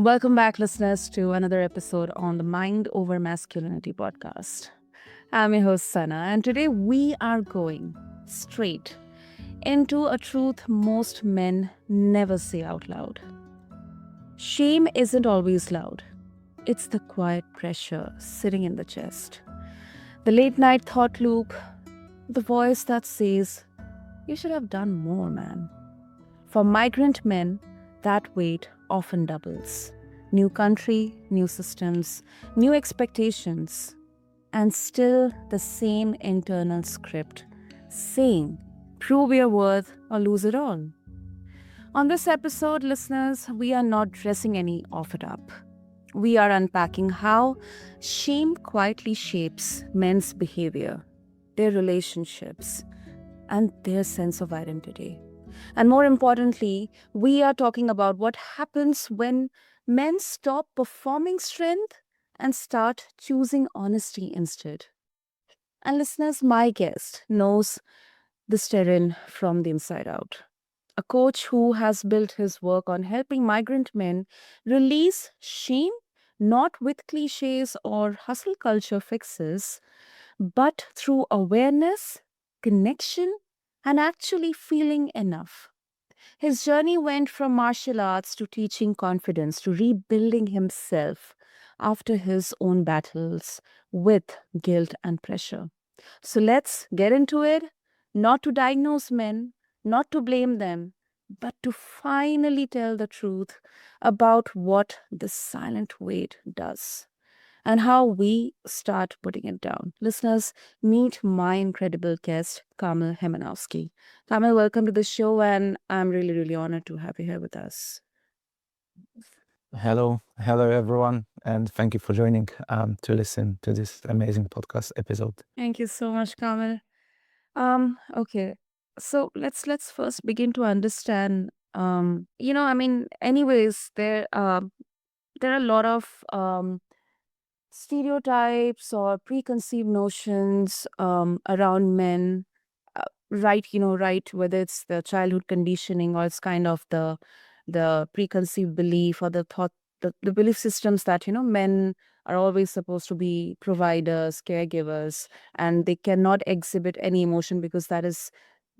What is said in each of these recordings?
Welcome back, listeners, to another episode on the Mind Over Masculinity podcast. I'm your host, Sana, and today we are going straight into a truth most men never say out loud. Shame isn't always loud, it's the quiet pressure sitting in the chest, the late night thought loop, the voice that says, "You should have done more, man." For migrant men, that weight often doubles. New country, new systems, new expectations, and still the same internal script saying, prove your worth or lose it all. On this episode, listeners, we are not dressing any of it up. We are unpacking how shame quietly shapes men's behavior, their relationships, and their sense of identity. And more importantly, we are talking about what happens when men stop performing strength and start choosing honesty instead. And listeners, my guest knows this terrain from the inside out. A coach who has built his work on helping migrant men release shame, not with cliches or hustle culture fixes, but through awareness, connection, and actually feeling enough. His journey went from martial arts to teaching confidence to rebuilding himself after his own battles with guilt and pressure. So let's get into it, not to diagnose men, not to blame them, but to finally tell the truth about what the silent weight does and how we start putting it down. Listeners, meet my incredible guest, Kamil Hejmanowski. Kamil, welcome to the show, and I'm really, really honored to have you here with us. Hello everyone, and thank you for joining to listen to this amazing podcast episode. Thank you so much, Kamil. Okay. So let's first begin to understand. Anyways, there are a lot of stereotypes or preconceived notions around men, right, whether it's the childhood conditioning or it's kind of the preconceived belief or the thought, the belief systems that men are always supposed to be providers, caregivers, and they cannot exhibit any emotion because that is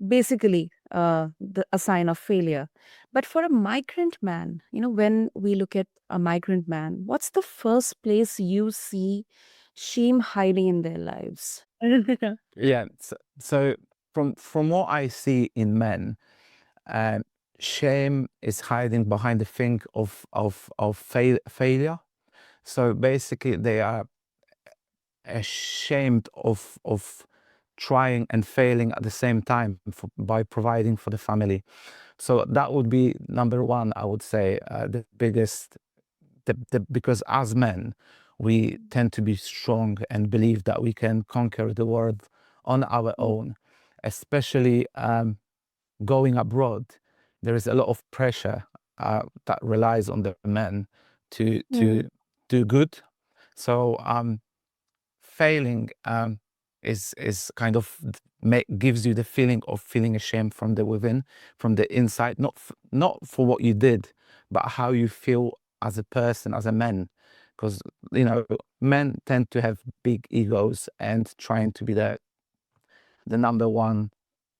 basically a sign of failure. But for a migrant man, when we look at a migrant man, what's the first place you see shame hiding in their lives? Yeah, so from what I see in men, um, shame is hiding behind the thing of failure. So basically, they are ashamed of trying and failing at the same time by providing for the family. So that would be number one, I would say, the biggest. Because as men, we tend to be strong and believe that we can conquer the world on our own, especially going abroad. There is a lot of pressure that relies on the men to Mm, do good. So failing is kind of gives you the feeling of feeling ashamed from the within, from the inside, not for what you did, but how you feel as a person, as a man. Because men tend to have big egos and trying to be the number one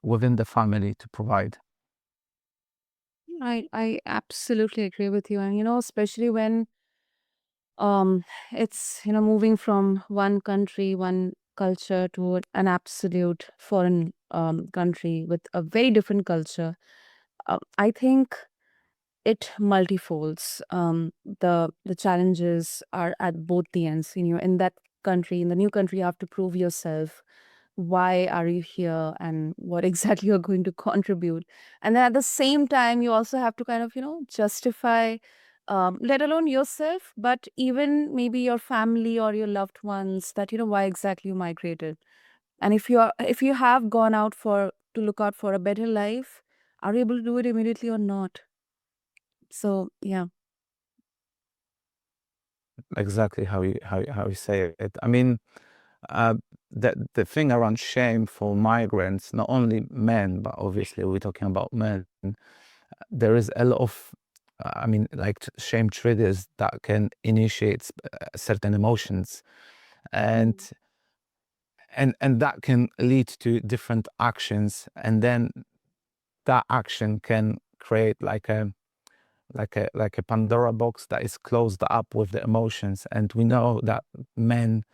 within the family to provide. I absolutely agree with you, and especially when um it's moving from one country, one culture to an absolute foreign country with a very different culture. I think it multifolds. The challenges are at both the ends. In that country, in the new country, you have to prove yourself. Why are you here, and what exactly you're going to contribute? And then at the same time, you also have to kind of justify, let alone yourself, but even maybe your family or your loved ones, that why exactly you migrated. And if you have gone out for to look out for a better life, are you able to do it immediately or not? So yeah. Exactly how you say it. I mean, uh, the thing around shame for migrants, not only men, but obviously we're talking about men. There is a lot of I mean, like shame triggers that can initiate certain emotions, and and that can lead to different actions, and then that action can create like a Pandora box that is closed up with the emotions. And we know that men,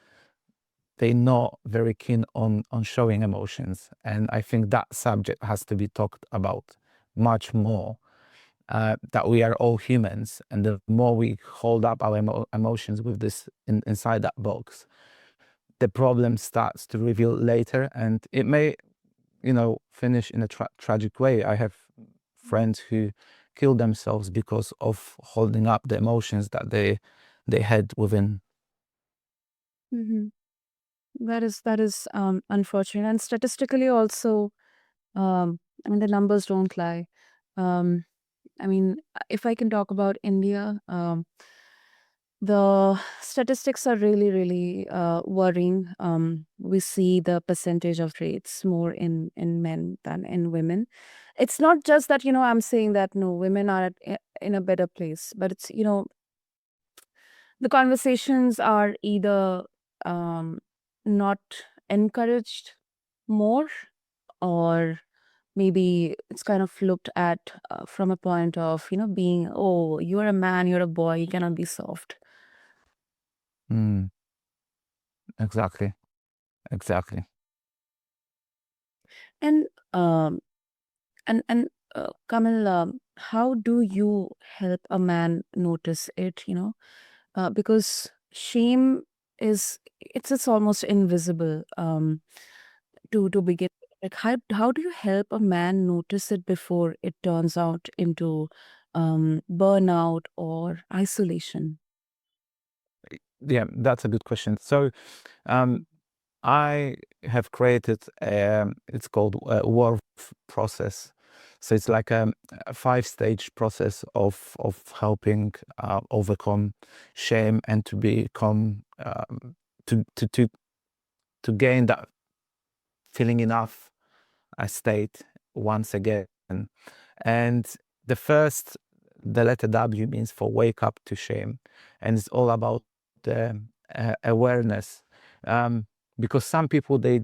they're not very keen on showing emotions, and I think that subject has to be talked about much more. That we are all humans, and the more we hold up our emotions with this inside that box, the problem starts to reveal later, and it may, finish in a tragic way. I have friends who kill themselves because of holding up the emotions that they had within. Mhm. That is unfortunate, and statistically also, I mean, the numbers don't lie. Um, I mean, if I can talk about India, the statistics are really, really worrying. We see the percentage of rates more in men than in women. It's not just that, I'm saying that no, women are in a better place, but it's, the conversations are either um, not encouraged more, or maybe it's kind of looked at from a point of, being, oh, you're a man, you're a boy, you cannot be soft. Mm, exactly, exactly. And um, and Kamil, how do you help a man notice it? Because shame is, it's almost invisible. To begin with. Like, how do you help a man notice it before it turns out into burnout or isolation? Yeah, that's a good question. So um, I have created it's called a WARF process. So it's like a 5-stage process of helping overcome shame and to become to to to to gain that feeling enough state once again. And the first, the letter W means for wake up to shame, and it's all about the awareness. Um, because some people they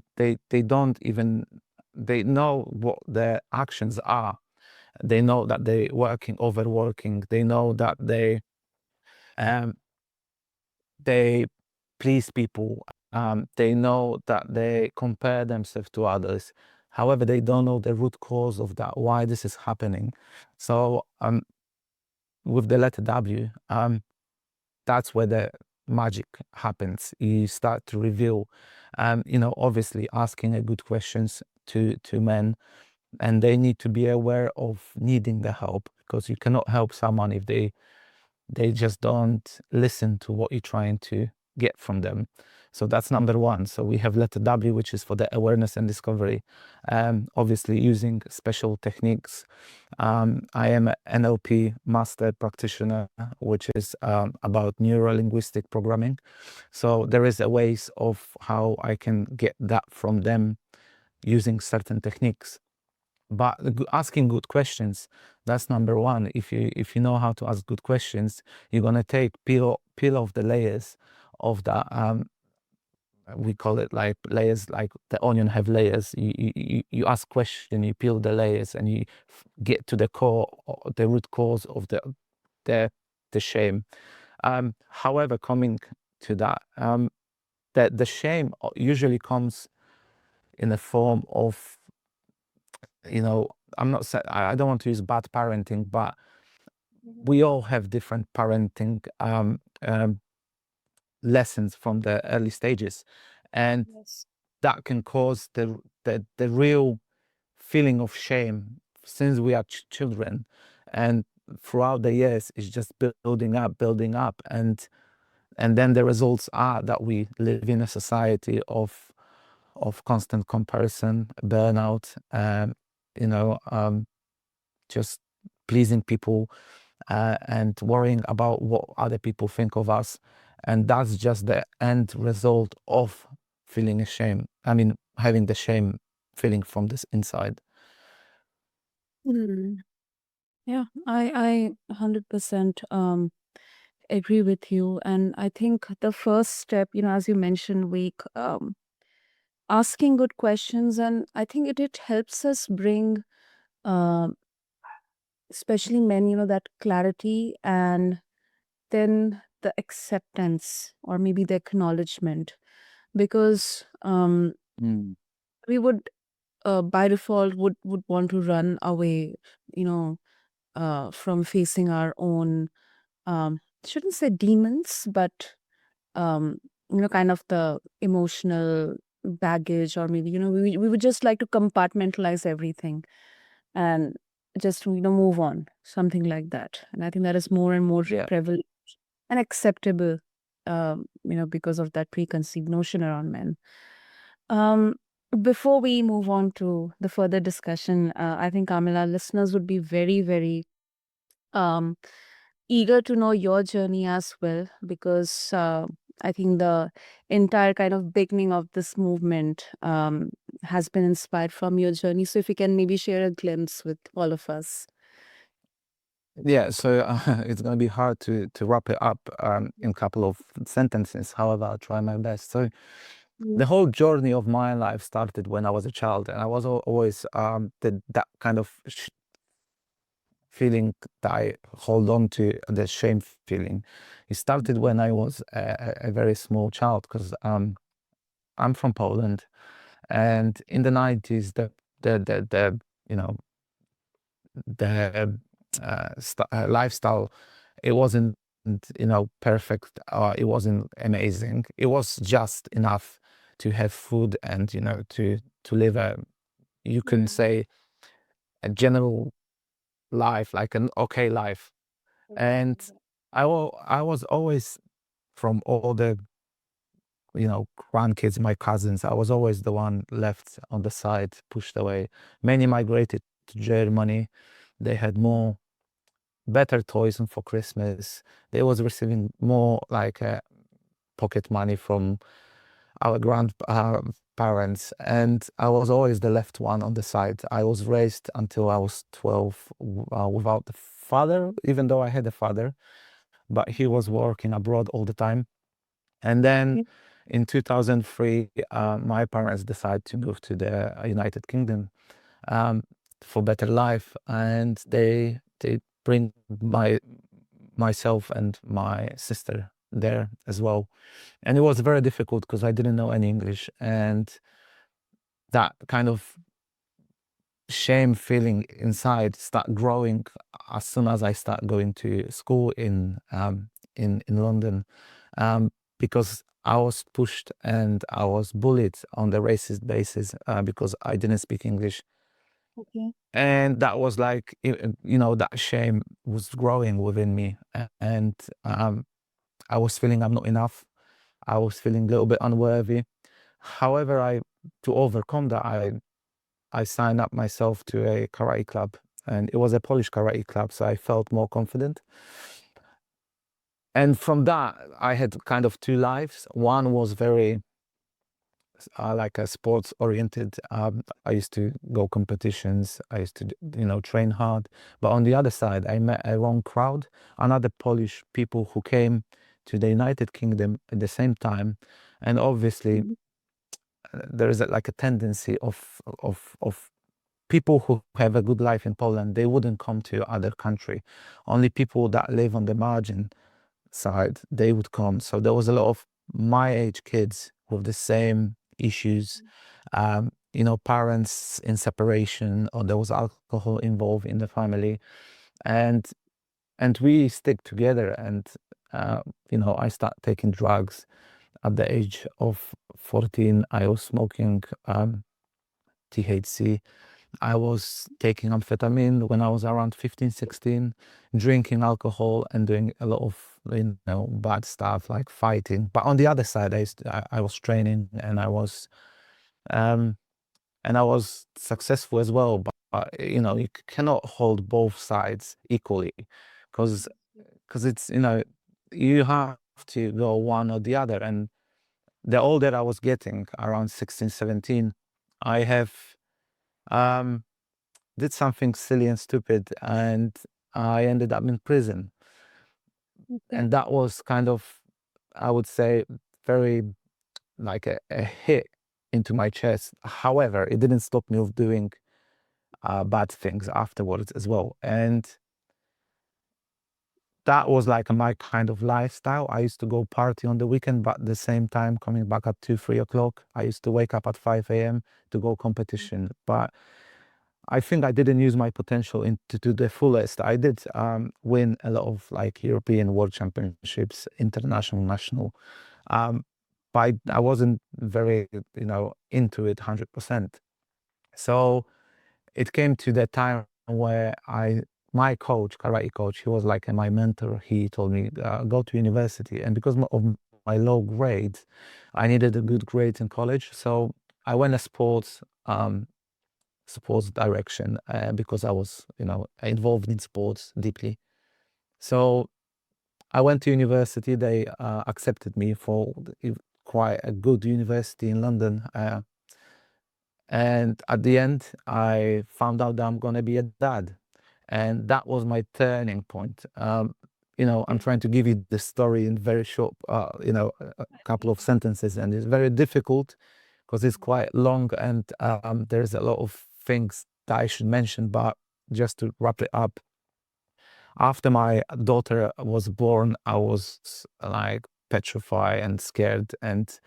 don't even, they know what their actions are. They know that they working overworking. They know that um, they please people. They know that they compare themselves to others. However, they don't know the root cause of that, why this is happening. So with the letter W, that's where the magic happens. You start to reveal, obviously asking a good questions to men, and they need to be aware of needing the help, because you cannot help someone if they just don't listen to what you're trying to get from them. So that's number one. So we have letter W, which is for the awareness and discovery. Obviously using special techniques. I am an NLP master practitioner, which is about neuro-linguistic programming. So there is a ways of how I can get that from them using certain techniques. But asking good questions, that's number one. If you know how to ask good questions, you're gonna peel off the layers of that. We call it like layers, like the onion have layers. You ask question, you peel the layers, and you get to the core, the root cause of the the shame. However, coming to that, the shame usually comes in the form of, I'm not saying, I don't want to use bad parenting, but Mhm. we all have different parenting lessons from the early stages, and Yes. that can cause the real feeling of shame since we are children, and throughout the years it's just building up, and then the results are that we live in a society of constant comparison, burnout, you know um, just pleasing people, and worrying about what other people think of us. And that's just the end result of feeling ashamed. I mean, having the shame feeling from this inside. Hmm. Yeah, I 100% agree with you. And I think the first step, as you mentioned, asking good questions, and I think it helps us bring, uh, especially men, that clarity, and then the acceptance, or maybe the acknowledgement, because Mm. we would, by default, would want to run away, you know from facing our own, shouldn't say demons, but kind of the emotional baggage, or maybe, we would just like to compartmentalize everything and just, move on, something like that. And I think that is more and more Yeah. prevalent and acceptable, because of that preconceived notion around men. Um, Before we move on to the further discussion, I think, Kamila, listeners would be very, very um, eager to know your journey as well, because I think the entire kind of beginning of this movement has been inspired from your journey. So if you can maybe share a glimpse with all of us. Yeah, so it's going to be hard to wrap it up in a couple of sentences. However, I'll try my best. So Mm. the whole journey of my life started when I was a child, and I was always that kind of feeling that I hold on to, the shame feeling. It started when I was a very small child, because I'm from Poland, and in the 90s, the you know the lifestyle, it wasn't perfect, it wasn't amazing, it was just enough to have food and to live a, you can Yeah. say, a general life, like an okay life. And Exactly. I was always, from all the grandkids, my cousins, I was always the one left on the side, pushed away. Many migrated to Germany. They had more better toys for Christmas. They was receiving more like pocket money from our grandparents, and I was always the left one on the side. I was raised until I was 12 without the father, even though I had a father, but he was working abroad all the time. And then Okay. in 2003, my parents decided to move to the United Kingdom um, for better life, and they bring myself and my sister there as well. And it was very difficult because I didn't know any English, and that kind of shame feeling inside start growing as soon as I start going to school in London, um, because I was pushed and I was bullied on the racist basis because I didn't speak English. Okay. And that was like, that shame was growing within me. And I was feeling I'm not enough. I was feeling a little bit unworthy. However, to overcome that, I signed up myself to a karate club, and it was a Polish karate club, so I felt more confident. And from that, I had kind of two lives. One was very like a sports oriented. I used to go competitions. I used to, train hard. But on the other side, I met a wrong crowd, another Polish people who came to the United Kingdom at the same time, and obviously Mhm. there is like a tendency of people who have a good life in Poland. They wouldn't come to other country. Only people that live on the margin side, they would come. So there was a lot of my age kids with the same issues, parents in separation, or there was alcohol involved in the family, and we stick together. And I start taking drugs at the age of 14. I was smoking THC. I was taking amphetamine when I was around 15, 16, drinking alcohol and doing a lot of, bad stuff like fighting. But on the other side, I was training, and um, I was successful as well. But, you cannot hold both sides equally, because it's, you have to go one or the other. And the older I was getting, around 16, 17, I have, um, did something silly and stupid, and I ended up in prison. Okay. And that was kind of, I would say, very like a hit into my chest. However, it didn't stop me of doing bad things afterwards as well. And that was like my kind of lifestyle. I used to go party on the weekend, but at the same time, coming back at 2, 3 o'clock, I used to wake up at 5 a.m. to go competition. But I think I didn't use my potential to the fullest. I did win a lot of like European World Championships, international, national. Um, but I wasn't very, into it 100%. So it came to that time where my coach, karate coach, he was like my mentor. He told me, go to university. And because of my low grades, I needed a good grade in college. So I went a sports direction because I was, involved in sports deeply. So I went to university. They accepted me for quite a good university in London. And at the end, I found out that I'm going to be a dad. And that was my turning point. I'm trying to give you the story in very short, a couple of sentences. And it's very difficult because it's quite long and there's a lot of things that I should mention. But just to wrap it up, after my daughter was born, I was like petrified and scared. And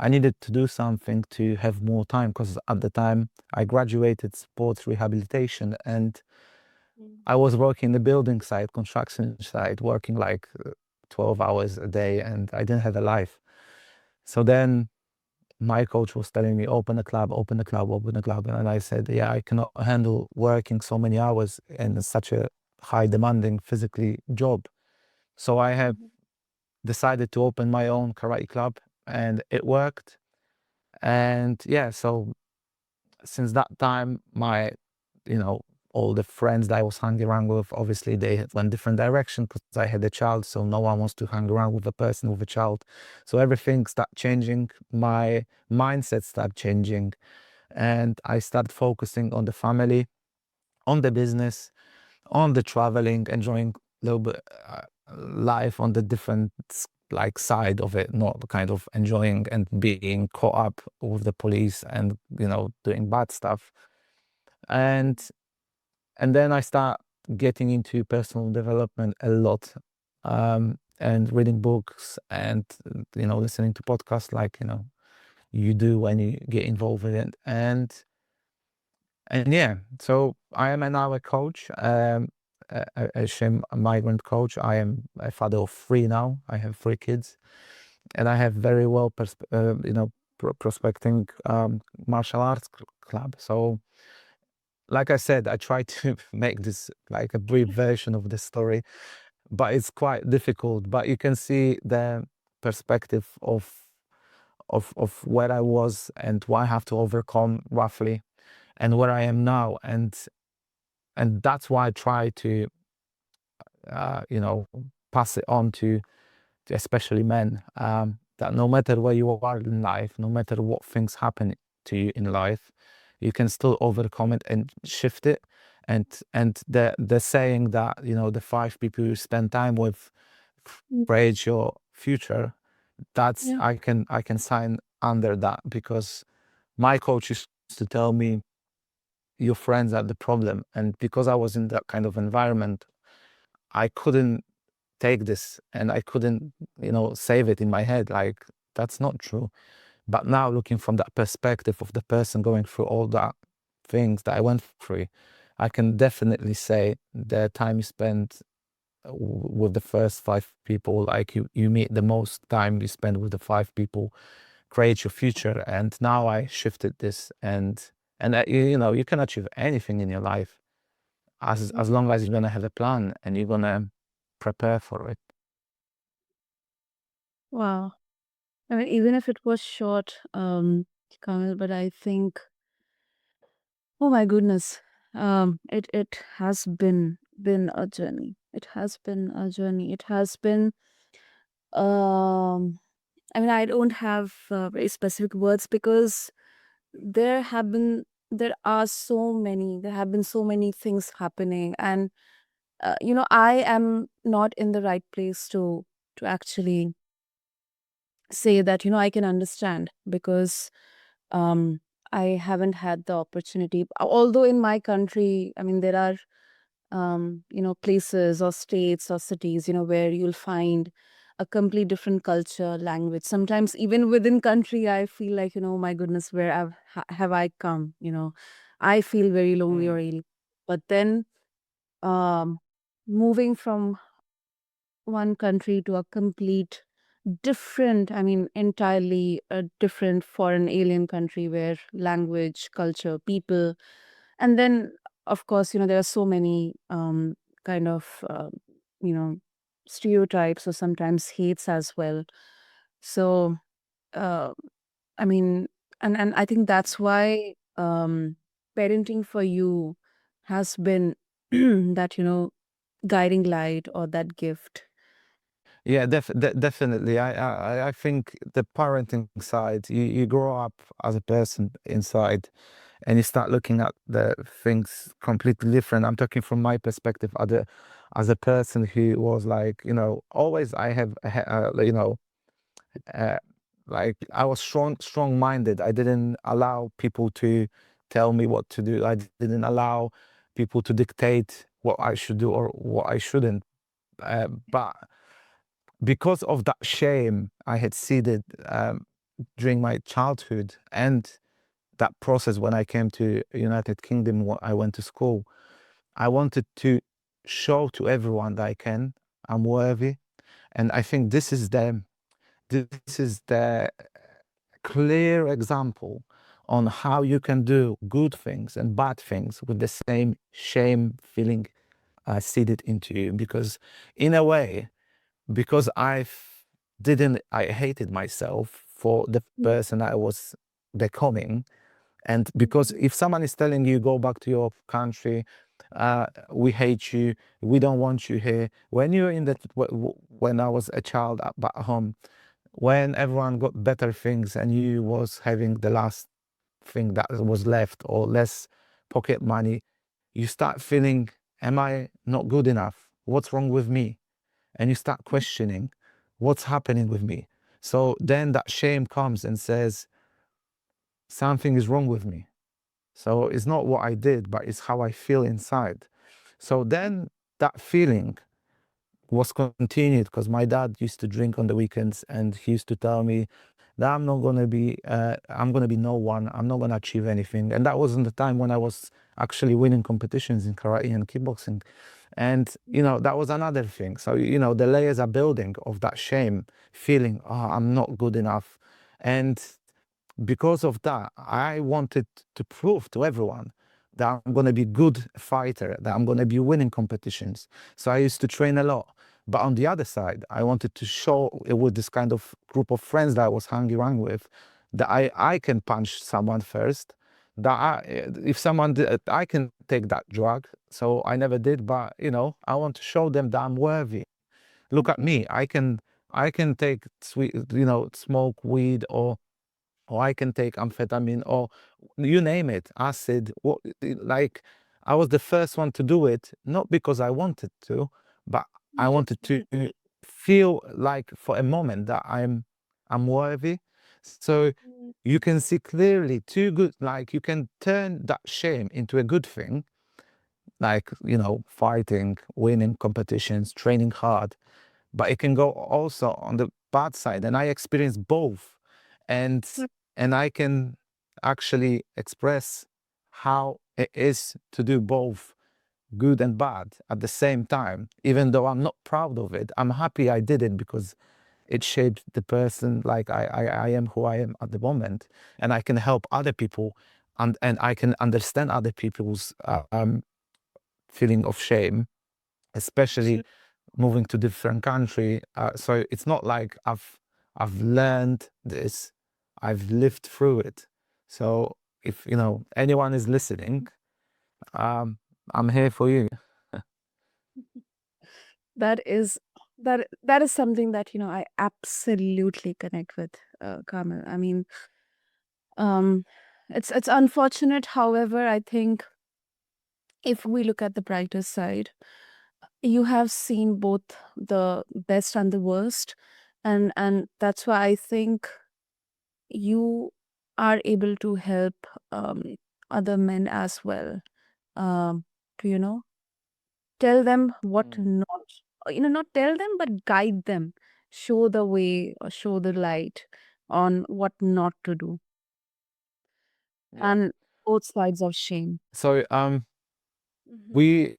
I needed to do something to have more time because at the time I graduated sports rehabilitation and I was working the building site, construction site, working like 12 hours a day and I didn't have a life. So then my coach was telling me, open a club, open a club, open a club. And I said, yeah, I cannot handle working so many hours in such a high demanding physically job. So I have decided to open my own karate club and it worked. And yeah, so since that time, all the friends that I was hanging around with, obviously they went different direction because I had a child. So no one wants to hang around with a person with a child. So everything started changing. My mindset started changing. And I started focusing on the family, on the business, on the traveling, enjoying a little bit life on the different like side of it, not kind of enjoying and being caught up with the police and doing bad stuff. And then I start getting into personal development a lot, and reading books and listening to podcasts like you do when you get involved in it. And yeah, so I am now a coach, a migrant coach. I am a father of 3 now. I have 3 kids, and I have very well prospecting martial arts club. So, like I said, I try to make this like a brief version of the story, but it's quite difficult. But you can see the perspective of where I was and what I have to overcome roughly, and where I am now, and that's why I try to pass it on to especially men, that no matter where you are in life, no matter what things happen to you in life, you can still overcome it and shift it. And the saying that the 5 people you spend time with create your future, that's Yeah. I can sign under that, because my coach used to tell me, your friends are the problem. And because I was in that kind of environment, I couldn't take this and I couldn't, save it in my head. Like, that's not true. But now, looking from that perspective of the person going through all that things that I went through, I can definitely say the time you spend with the first 5 people, like you meet, the most time you spend with the 5 people create your future. And now I shifted this, and you can achieve anything in your life as long as you're gonna have a plan and you're gonna prepare for it. Wow. I mean, even if it was short, Kamil, but I think, oh my goodness, it has been a journey. It has been a journey. It has been, um, I mean, I don't have very specific words because there have been there have been so many things happening, and I am not in the right place to actually say that I can understand, because um I haven't had the opportunity. Although in my country, I mean, there are places or states or cities, where you'll find a complete different culture, language. Sometimes even within country, I feel like, my goodness, where have I come? I feel very lonely or Mm. ill. But then, um, moving from one country to a complete different, I mean, entirely a different foreign alien country, where language, culture, people, and then, of course, there are so many kind of, you know, stereotypes or sometimes hates as well. So, uh, I mean, and I think that's why parenting for you has been that, guiding light or that gift. Yeah, definitely. I think the parenting side, you grow up as a person inside, and you start looking at the things completely different. I'm talking from my perspective as a person who was like, always I have, uh, like I was strong-minded. I didn't allow people to tell me what to do. I didn't allow people to dictate what I should do or what I shouldn't. But because of that shame I had seeded during my childhood and that process when I came to United Kingdom, I went to school. I wanted to show to everyone that I'm worthy, and I think this is the clear example on how you can do good things and bad things with the same shame feeling seeded into you. Because in a way, because I hated myself for the person I was becoming. And because if someone is telling you go back to your country, we hate you, we don't want you here. When you're in that, when I was a child back home, when everyone got better things and you was having the last thing that was left or less pocket money, you start feeling, am I not good enough? What's wrong with me? And you start questioning what's happening with me. So then that shame comes and says, something is wrong with me. So it's not what I did, but it's how I feel inside. So then that feeling was continued because my dad used to drink on the weekends, and he used to tell me that I'm gonna be no one. I'm not gonna achieve anything. And that wasn't the time when I was actually winning competitions in karate and kickboxing. And that was another thing. So the layers are building of that shame, feeling, oh, I'm not good enough. And because of that, I wanted to prove to everyone that I'm going to be a good fighter, that I'm going to be winning competitions. So I used to train a lot. But on the other side, I wanted to show with this kind of group of friends that I was hanging around with that I can punch someone first, that if someone I can take that drug. So I never did, but I want to show them that I'm worthy. Look at me. I can take sweet, smoke weed, or I can take amphetamine, or you name it, acid. Like I was the first one to do it, not because I wanted to, but I wanted to feel like for a moment that I'm worthy. So you can see clearly two good, like you can turn that shame into a good thing, like fighting, winning competitions, training hard, but it can go also on the bad side, and I experience both. and and I can actually express how it is to do both good and bad at the same time. Even though I'm not proud of it, I'm happy I did it because it shaped the person like I am who I am at the moment, and I can help other people, and I can understand other people's feeling of shame, especially moving to different country. So it's not like I've learned this, I've lived through it. So if anyone is listening, um, I'm here for you. That is that is something that I absolutely connect with, Kamil. I mean, um It's unfortunate. However, I think if we look at the brighter side, you have seen both the best and the worst, and that's why I think you are able to help um, other men as well, to tell them what Mm. not, not tell them but guide them, show the way or show the light on what not to do, Yeah. and both sides of shame. So Hmm. we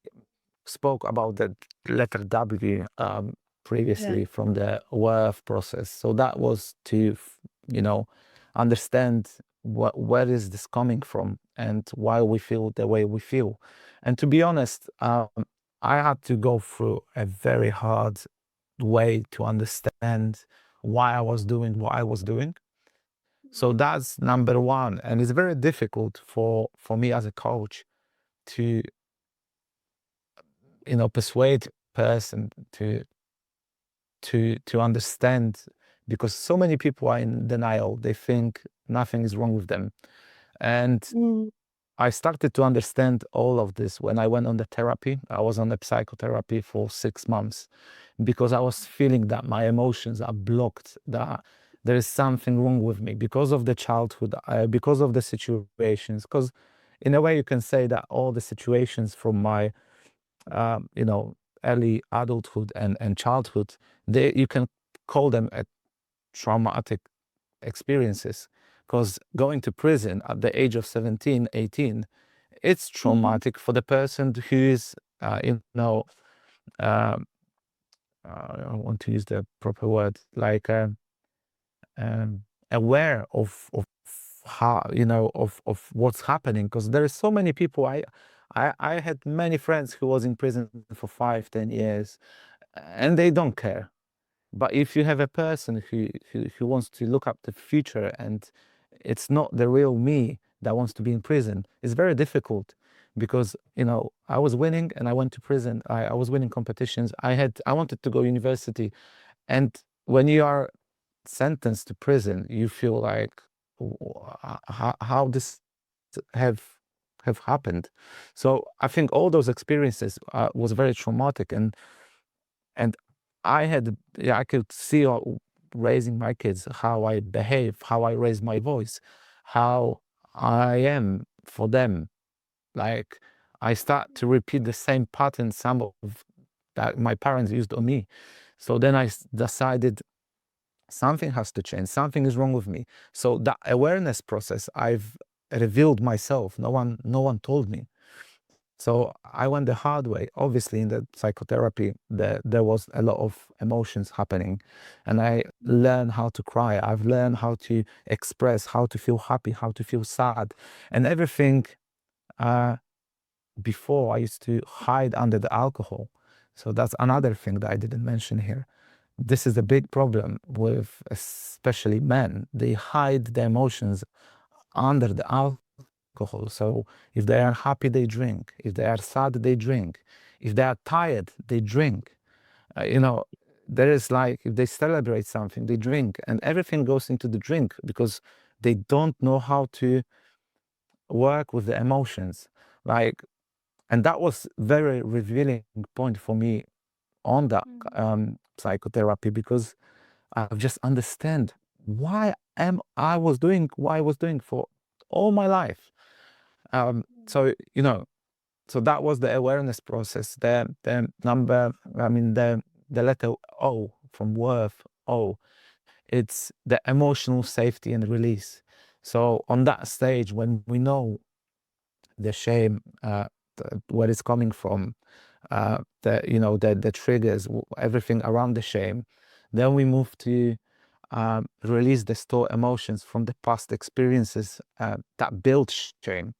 spoke about the letter W Yeah. previously from the worth process. So that was to, you know, understand where is this coming from and why we feel the way we feel. And to be honest, I had to go through a very hard way to understand why I was doing what I was doing. So that's number one, and it's very difficult for me as a coach to persuade person to understand, because so many people are in denial. They think nothing is wrong with them, and Mm. I started to understand all of this when I went on the therapy. I was on the psychotherapy for 6 months because I was feeling that my emotions are blocked, that there is something wrong with me because of the childhood, because of the situations. Because in a way, you can say that all the situations from my early adulthood and childhood, you can call them a traumatic experiences, because going to prison at the age of 17, 18, it's Mhm. traumatic for the person who is, um, I want to use the proper word, like aware of how, of what's happening. Because there are so many people. I had many friends who was in prison for 5, 10 years, and they don't care. But if you have a person who wants to look up the future, and it's not the real me that wants to be in prison, it's very difficult. Because I was winning and I went to prison. I was winning competitions. I wanted to go university. And when you are sentenced to prison, you feel like, how this have have happened. So I think all those experiences was very traumatic. And I could see raising my kids, how I behave, how I raise my voice, how I am for them. Like, I start to repeat the same pattern some of that my parents used on me. So then I decided something has to change, something is wrong with me. So that awareness process, I've revealed myself. No one told me. So I went the hard way. Obviously, in the psychotherapy, there was a lot of emotions happening, and I learned how to cry. I've learned how to express, how to feel happy, how to feel sad, and everything. Uh, Before, I used to hide under the alcohol. So that's another thing that I didn't mention here. This is a big problem with especially men. They hide their emotions under the alcohol. So if they are happy, they drink. If they are sad, they drink. If they are tired, they drink. Uh, you know, there is, like, if they celebrate something, they drink, and everything goes into the drink because they don't know how to work with the emotions. Like, and that was very revealing point for me on that psychotherapy, because I've just understand why am I was doing what I was doing for all my life. So so that was the awareness process. The number, I mean, the letter O from worth. O, it's the emotional safety and release. So on that stage, when we know the shame, where it's coming from, the triggers, everything around the shame, then we move to release the stored emotions from the past experiences that build shame.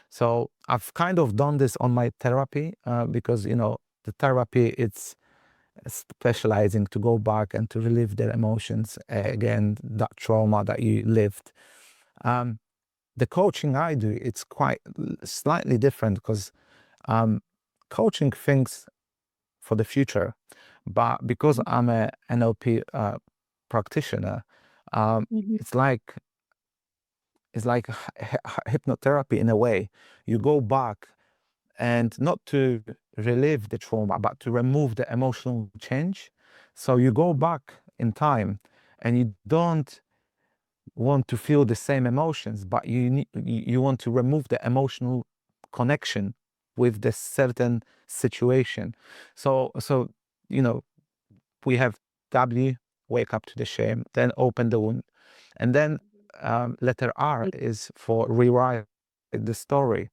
So I've kind of done this on my therapy, because the therapy, it's specializing to go back and to relive their emotions, again, that trauma that you lived. The coaching I do, it's quite slightly different, because coaching thinks for the future, but because I'm a NLP practitioner, Mhm. it's like is like hypnotherapy in a way. You go back, and not to relive the trauma, but to remove the emotional change. So you go back in time, and you don't want to feel the same emotions, but you want to remove the emotional connection with the certain situation. So you know, we have W, wake up to the shame, then open the wound, and then letter R is for rewrite the story.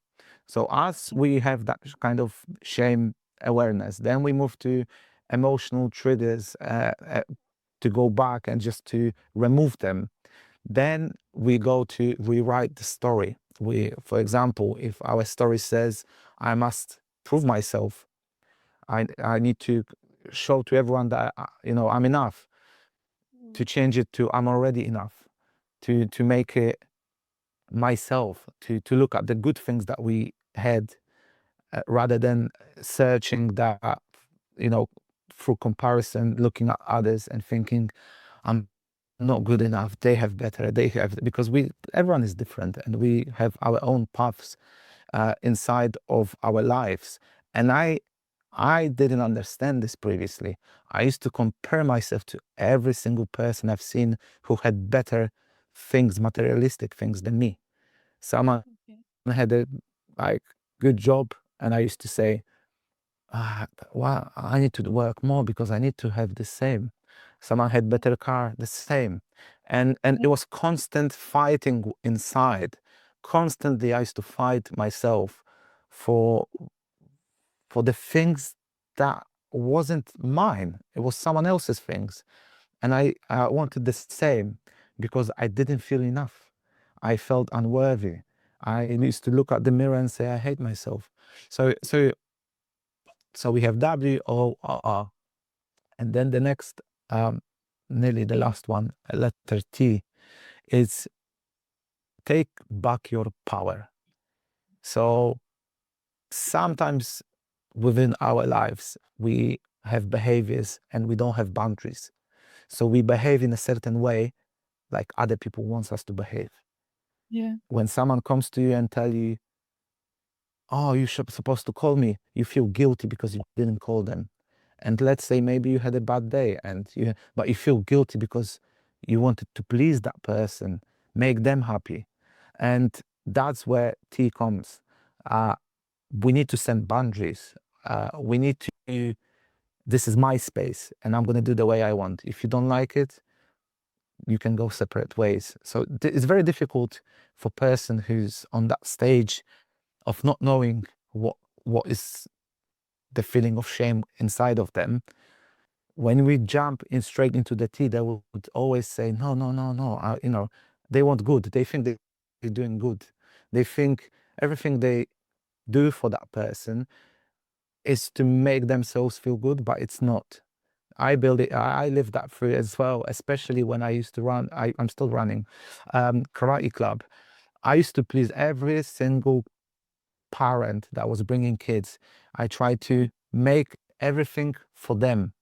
So as we have that kind of shame awareness, then we move to emotional triggers, to go back and just to remove them. Then we go to rewrite the story. For example, if our story says, I must prove myself, I need to show to everyone that I'm enough, to change it to I'm already enough, to make it myself, to look at the good things that we had, rather than searching that, through comparison, looking at others and thinking, I'm not good enough, they have better, because everyone is different, and we have our own paths inside of our lives. And I didn't understand this previously. I used to compare myself to every single person I've seen who had better things, materialistic things than me. Someone had a like good job, and I used to say, well, I need to work more because I need to have the same. Someone had better car, the same. And it was constant fighting inside. Constantly I used to fight myself for the things that wasn't mine. It was someone else's things. And I wanted the same because I didn't feel enough. I felt unworthy. I used to look at the mirror and say, I hate myself. So we have WOR. And then the next, nearly the last one, letter T, is take back your power. So sometimes within our lives, we have behaviors and we don't have boundaries. So we behave in a certain way, like other people wants us to behave. Yeah. When someone comes to you and tell you, oh, you're supposed to call me, you feel guilty because you didn't call them. And let's say maybe you had a bad day, but you feel guilty because you wanted to please that person, make them happy. And that's where T comes. We need to send boundaries. We need to, this is my space and I'm going to do the way I want. If you don't like it, you can go separate ways. So it's very difficult for a person who's on that stage of not knowing what is the feeling of shame inside of them. When we jump in straight into the T, they would always say, no, no, no, no. They want good. They think they're doing good. They think everything they do for that person is to make themselves feel good, but it's not. I build it. I lived that through as well, especially when I used to run. I'm still running karate club. I used to please every single parent that was bringing kids. I tried to make everything for them.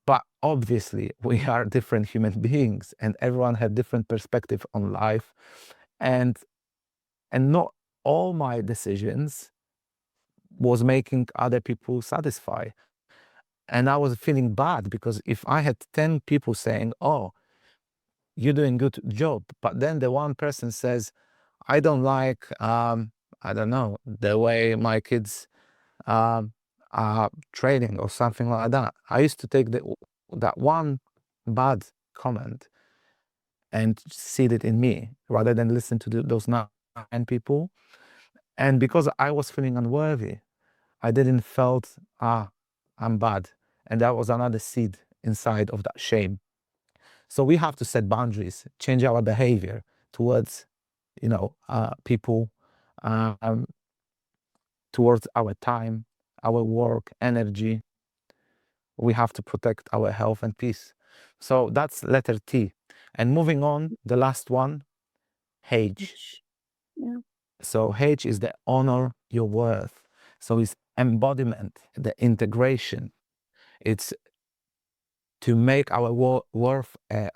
But obviously, we are different human beings, and everyone had different perspective on life, and not all my decisions was making other people satisfied. And I was feeling bad because if I had 10 people saying, oh, you're doing good job, but then the one person says, I don't like, I don't know, the way my kids are training or something like that. I used to take that one bad comment and seed it in me rather than listen to those 9 people. And because I was feeling unworthy, I didn't felt, I'm bad. And that was another seed inside of that shame. So we have to set boundaries, change our behavior towards, people, um, towards our time, our work, energy. We have to protect our health and peace. So that's letter T. And moving on, the last one, H. Yeah. So H is the honor your worth. So it's embodiment, the integration. It's to make our worth a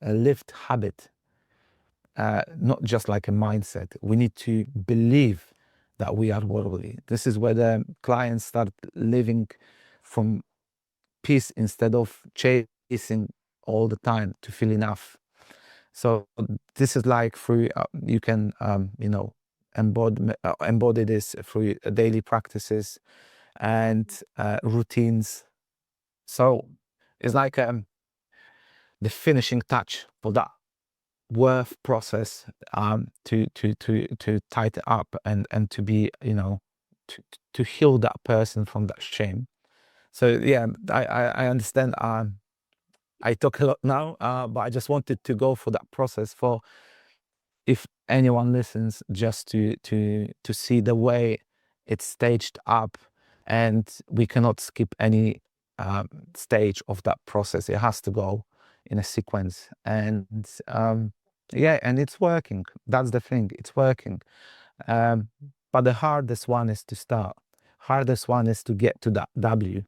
lived habit. not just like a mindset. We need to believe that we are worthy. This is where the clients start living from peace instead of chasing all the time to feel enough. So this is like through you can embody this through daily practices and routines. So it's like the finishing touch for that worth process, to tighten up and to be, to heal that person from that shame. So yeah, I understand. I talk a lot now, but I just wanted to go for that process for, if anyone listens, just to see the way it's staged up, and we cannot skip any stage of that process. It has to go in a sequence, and yeah, and it's working. That's the thing, it's working. But the hardest one is to start. Hardest one is to get to that W,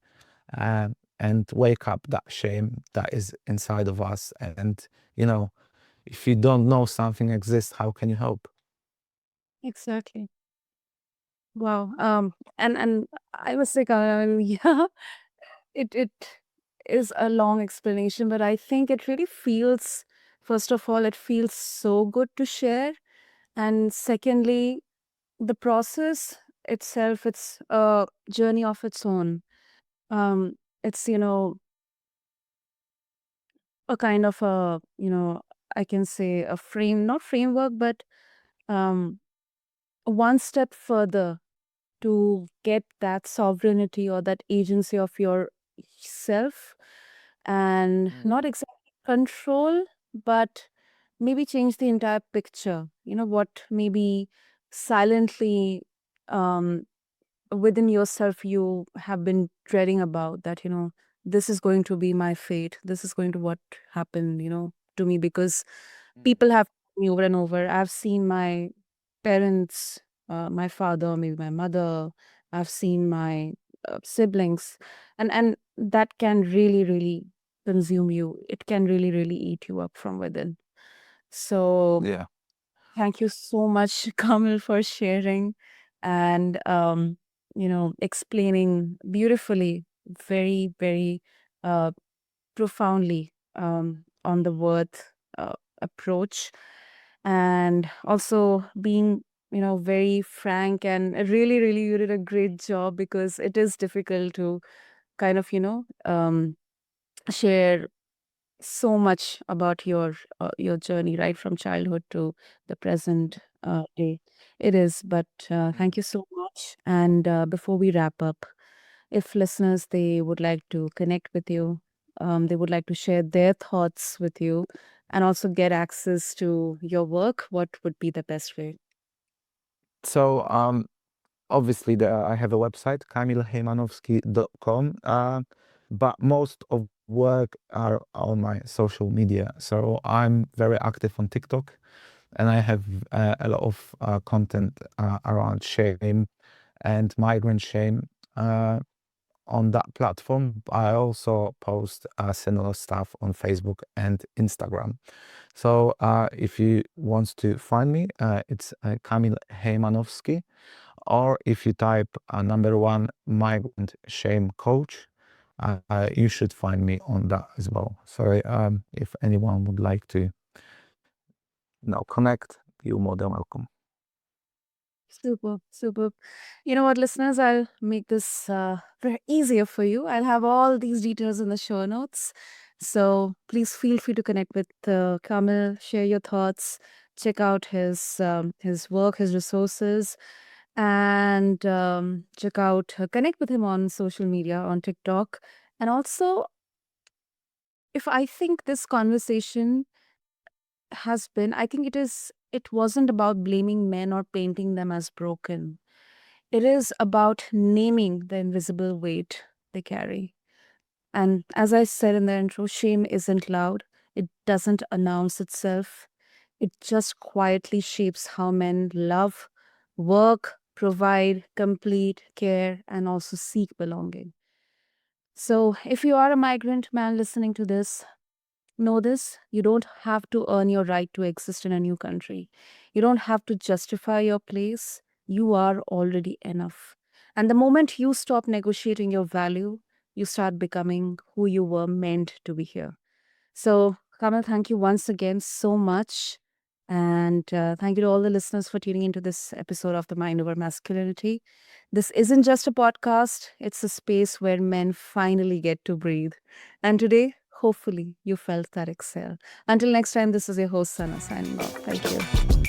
and wake up that shame that is inside of us. And if you don't know something exists, how can you help? Exactly. Wow. And I was like, yeah, it is a long explanation, but I think it really feels, first of all, it feels so good to share. And secondly, the process itself, it's a journey of its own. It's, a kind of a, I can say a frame, not framework, but um, one step further to get that sovereignty or that agency of yourself, and not exactly control, but maybe change the entire picture. What maybe silently, um, within yourself you have been dreading about, that this is going to be my fate, this is going to what happened to me, because people have told me over and over. I've seen my parents, my father, maybe my mother, I've seen my siblings, and that can really really consume you, it can really really eat you up from within. So Yeah. thank you so much, Kamil, for sharing and explaining beautifully, very, very profoundly, on the worth approach, and also being very frank, and really, really you did a great job, because it is difficult to kind of share so much about your journey, right from childhood to the present day. It is, but thank you so much. And before we wrap up, if listeners, they would like to connect with you, they would like to share their thoughts with you, and also get access to your work, what would be the best way? So obviously I have a website, kamilhejmanowski.com, but most of work are on my social media. So I'm very active on TikTok, and I have a lot of content around shame and migrant shame on that platform. I also post similar stuff on Facebook and Instagram. So if you want to find me, it's Kamil Hejmanowski, or if you type number one migrant shame coach, you should find me on that as well. So if anyone would like to connect, you're more than welcome. Super, super. You know what, listeners? I'll make this very easier for you. I'll have all these details in the show notes. So please feel free to connect with Kamil, share your thoughts, check out his work, his resources, and check out, connect with him on social media, on TikTok. And also, if I think this conversation has been, I think it wasn't about blaming men or painting them as broken. It is about naming the invisible weight they carry. And as I said in the intro, shame isn't loud, it doesn't announce itself. It just quietly shapes how men love, work, provide, complete, care, and also seek belonging. So, if you are a migrant man listening to this, Know this: you don't have to earn your right to exist in a new country. You don't have to justify your place. You are already enough. And the moment you stop negotiating your value, you start becoming who you were meant to be here. So, Kamal, thank you once again so much. And thank you to all the listeners for tuning into this episode of The Mind Over Masculinity. This isn't just a podcast, it's a space where men finally get to breathe. And today, hopefully, you felt that exhale. Until next time, this is your host, Sana, signing off. Thank you.